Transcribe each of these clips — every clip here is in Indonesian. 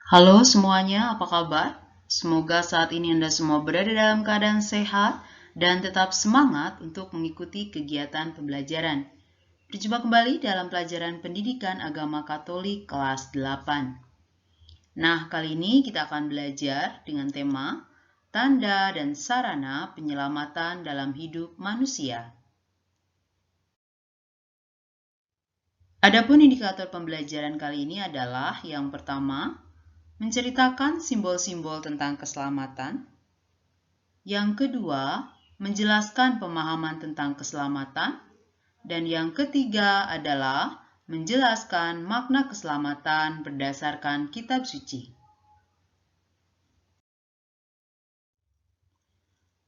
Halo semuanya, apa kabar? Semoga saat ini Anda semua berada dalam keadaan sehat dan tetap semangat untuk mengikuti kegiatan pembelajaran. Berjumpa kembali dalam pelajaran Pendidikan Agama Katolik kelas 8. Nah, kali ini kita akan belajar dengan tema Tanda dan Sarana Penyelamatan dalam Hidup Manusia. Adapun indikator pembelajaran kali ini adalah yang pertama, menceritakan simbol-simbol tentang keselamatan. Yang kedua, menjelaskan pemahaman tentang keselamatan. Dan yang ketiga adalah menjelaskan makna keselamatan berdasarkan kitab suci.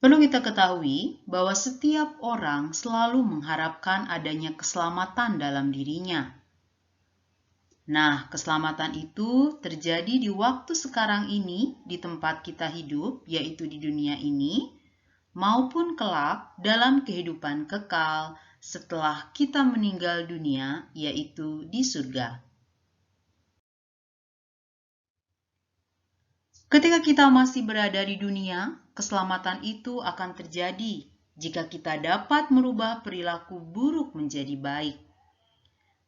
Perlu kita ketahui bahwa setiap orang selalu mengharapkan adanya keselamatan dalam dirinya. Nah, keselamatan itu terjadi di waktu sekarang ini, di tempat kita hidup, yaitu di dunia ini, maupun kelak dalam kehidupan kekal setelah kita meninggal dunia, yaitu di surga. Ketika kita masih berada di dunia, keselamatan itu akan terjadi jika kita dapat merubah perilaku buruk menjadi baik.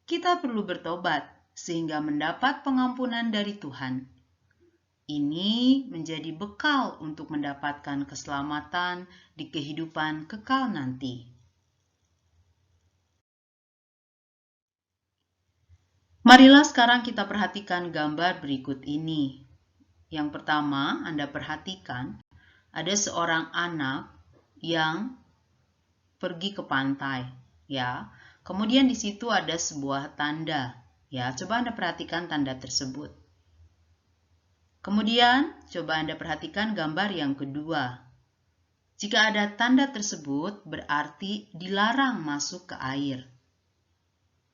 Kita perlu bertobat sehingga mendapat pengampunan dari Tuhan. Ini menjadi bekal untuk mendapatkan keselamatan di kehidupan kekal nanti. Marilah sekarang kita perhatikan gambar berikut ini. Yang pertama, Anda perhatikan ada seorang anak yang pergi ke pantai, ya. Kemudian di situ ada sebuah tanda, ya. Coba Anda perhatikan tanda tersebut. Kemudian, coba Anda perhatikan gambar yang kedua. Jika ada tanda tersebut, berarti dilarang masuk ke air.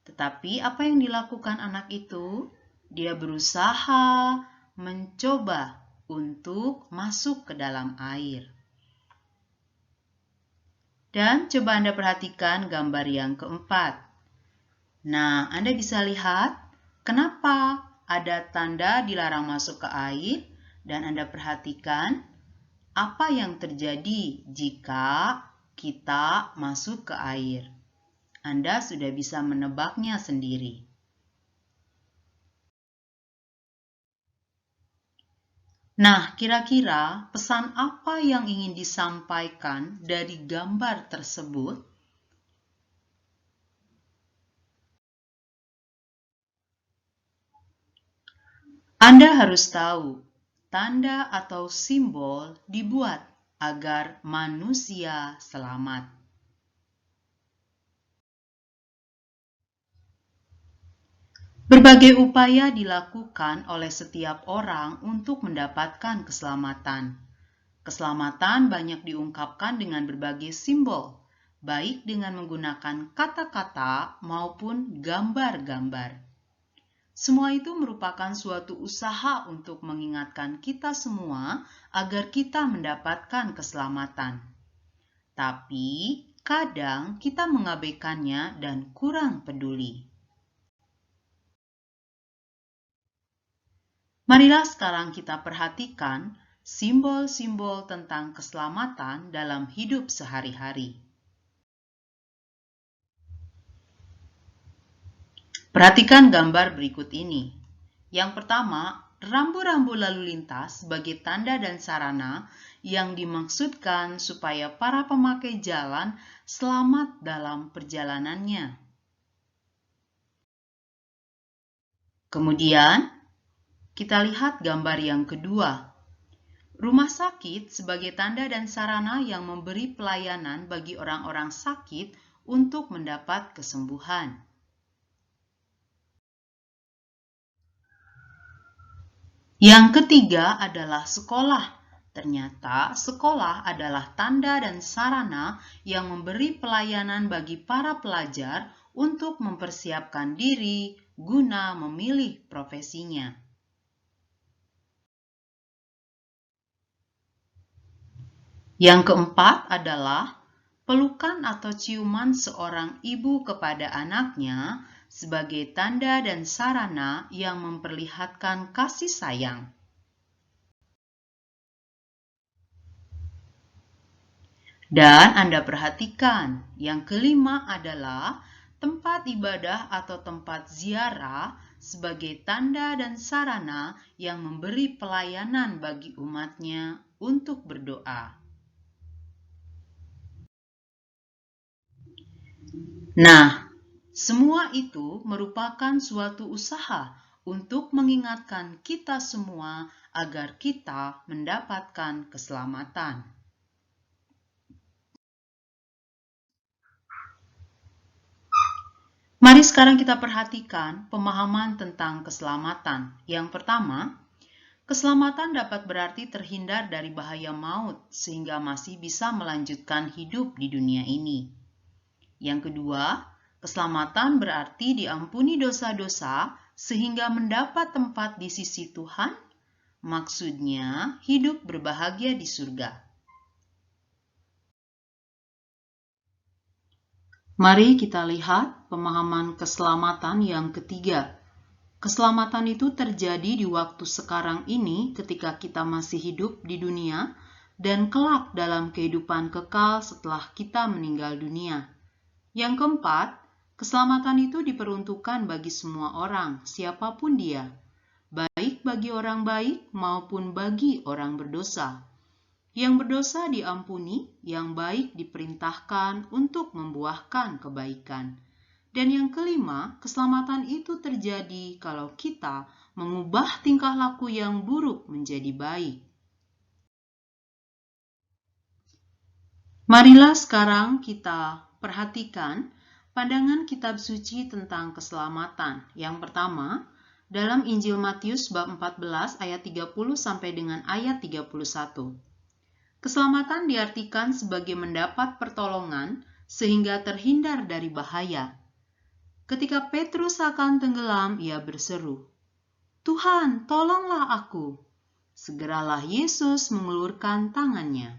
Tetapi apa yang dilakukan anak itu? Dia berusaha mencoba untuk masuk ke dalam air. Dan coba Anda perhatikan gambar yang keempat. Nah, Anda bisa lihat kenapa ada tanda dilarang masuk ke air, dan Anda perhatikan apa yang terjadi jika kita masuk ke air. Anda sudah bisa menebaknya sendiri. Nah, kira-kira pesan apa yang ingin disampaikan dari gambar tersebut? Anda harus tahu, tanda atau simbol dibuat agar manusia selamat. Berbagai upaya dilakukan oleh setiap orang untuk mendapatkan keselamatan. Keselamatan banyak diungkapkan dengan berbagai simbol, baik dengan menggunakan kata-kata maupun gambar-gambar. Semua itu merupakan suatu usaha untuk mengingatkan kita semua agar kita mendapatkan keselamatan. Tapi, kadang kita mengabaikannya dan kurang peduli. Marilah sekarang kita perhatikan simbol-simbol tentang keselamatan dalam hidup sehari-hari. Perhatikan gambar berikut ini. Yang pertama, rambu-rambu lalu lintas sebagai tanda dan sarana yang dimaksudkan supaya para pemakai jalan selamat dalam perjalanannya. Kemudian, kita lihat gambar yang kedua. Rumah sakit sebagai tanda dan sarana yang memberi pelayanan bagi orang-orang sakit untuk mendapat kesembuhan. Yang ketiga adalah sekolah. Ternyata sekolah adalah tanda dan sarana yang memberi pelayanan bagi para pelajar untuk mempersiapkan diri guna memilih profesinya. Yang keempat adalah pelukan atau ciuman seorang ibu kepada anaknya sebagai tanda dan sarana yang memperlihatkan kasih sayang. Dan Anda perhatikan, yang kelima adalah tempat ibadah atau tempat ziarah sebagai tanda dan sarana yang memberi pelayanan bagi umatnya untuk berdoa. Nah, semua itu merupakan suatu usaha untuk mengingatkan kita semua agar kita mendapatkan keselamatan. Mari sekarang kita perhatikan pemahaman tentang keselamatan. Yang pertama, keselamatan dapat berarti terhindar dari bahaya maut sehingga masih bisa melanjutkan hidup di dunia ini. Yang kedua, keselamatan berarti diampuni dosa-dosa sehingga mendapat tempat di sisi Tuhan, maksudnya hidup berbahagia di surga. Mari kita lihat pemahaman keselamatan yang ketiga. Keselamatan itu terjadi di waktu sekarang ini ketika kita masih hidup di dunia dan kelak dalam kehidupan kekal setelah kita meninggal dunia. Yang keempat, keselamatan itu diperuntukkan bagi semua orang, siapapun dia, baik bagi orang baik maupun bagi orang berdosa. Yang berdosa diampuni, yang baik diperintahkan untuk membuahkan kebaikan. Dan yang kelima, keselamatan itu terjadi kalau kita mengubah tingkah laku yang buruk menjadi baik. Marilah sekarang kita perhatikan pandangan kitab suci tentang keselamatan. Yang pertama, dalam Injil Matius bab 14 ayat 30 sampai dengan ayat 31. Keselamatan diartikan sebagai mendapat pertolongan sehingga terhindar dari bahaya. Ketika Petrus akan tenggelam, ia berseru, "Tuhan, tolonglah aku." Segeralah Yesus mengulurkan tangannya.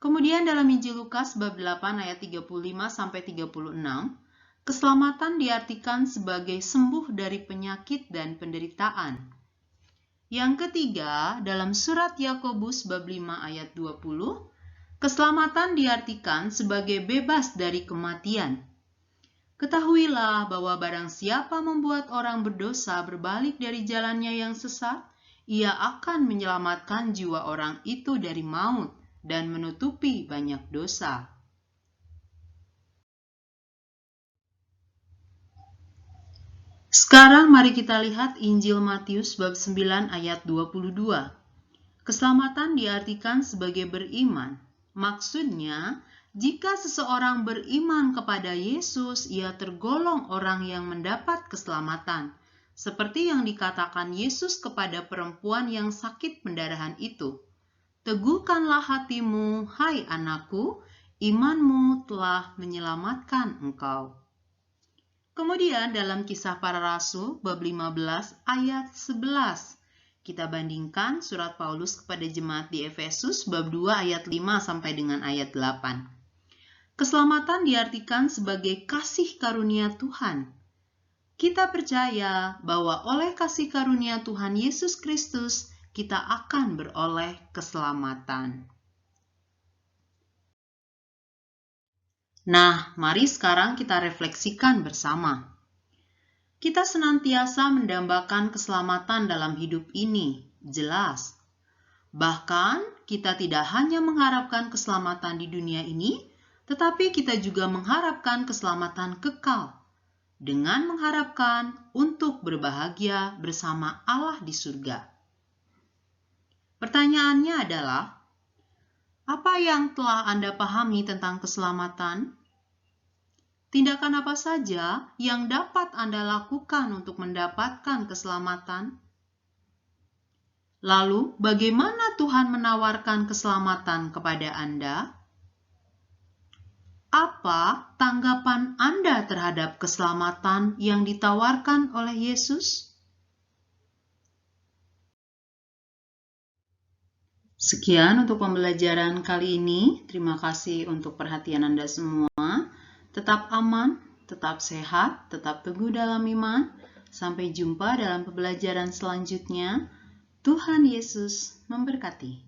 Kemudian dalam Injil Lukas bab 8 ayat 35 sampai 36, keselamatan diartikan sebagai sembuh dari penyakit dan penderitaan. Yang ketiga, dalam surat Yakobus bab 5 ayat 20, keselamatan diartikan sebagai bebas dari kematian. Ketahuilah bahwa barang siapa membuat orang berdosa berbalik dari jalannya yang sesat, ia akan menyelamatkan jiwa orang itu dari maut dan menutupi banyak dosa. Sekarang mari kita lihat Injil Matius bab 9 ayat 22. Keselamatan diartikan sebagai beriman. Maksudnya, jika seseorang beriman kepada Yesus, ia tergolong orang yang mendapat keselamatan. Seperti yang dikatakan Yesus kepada perempuan yang sakit pendarahan itu. "Teguhkanlah hatimu, hai anakku, imanmu telah menyelamatkan engkau." Kemudian dalam Kisah Para Rasul bab 15 ayat 11, kita bandingkan surat Paulus kepada jemaat di Efesus bab 2 ayat 5 sampai dengan ayat 8. Keselamatan diartikan sebagai kasih karunia Tuhan. Kita percaya bahwa oleh kasih karunia Tuhan Yesus Kristus, kita akan beroleh keselamatan. Nah, mari sekarang kita refleksikan bersama. Kita senantiasa mendambakan keselamatan dalam hidup ini, jelas. Bahkan, kita tidak hanya mengharapkan keselamatan di dunia ini, tetapi kita juga mengharapkan keselamatan kekal, dengan mengharapkan untuk berbahagia bersama Allah di surga. Pertanyaannya adalah, apa yang telah Anda pahami tentang keselamatan? Tindakan apa saja yang dapat Anda lakukan untuk mendapatkan keselamatan? Lalu, bagaimana Tuhan menawarkan keselamatan kepada Anda? Apa tanggapan Anda terhadap keselamatan yang ditawarkan oleh Yesus? Sekian untuk pembelajaran kali ini. Terima kasih untuk perhatian Anda semua. Tetap aman, tetap sehat, tetap teguh dalam iman. Sampai jumpa dalam pembelajaran selanjutnya. Tuhan Yesus memberkati.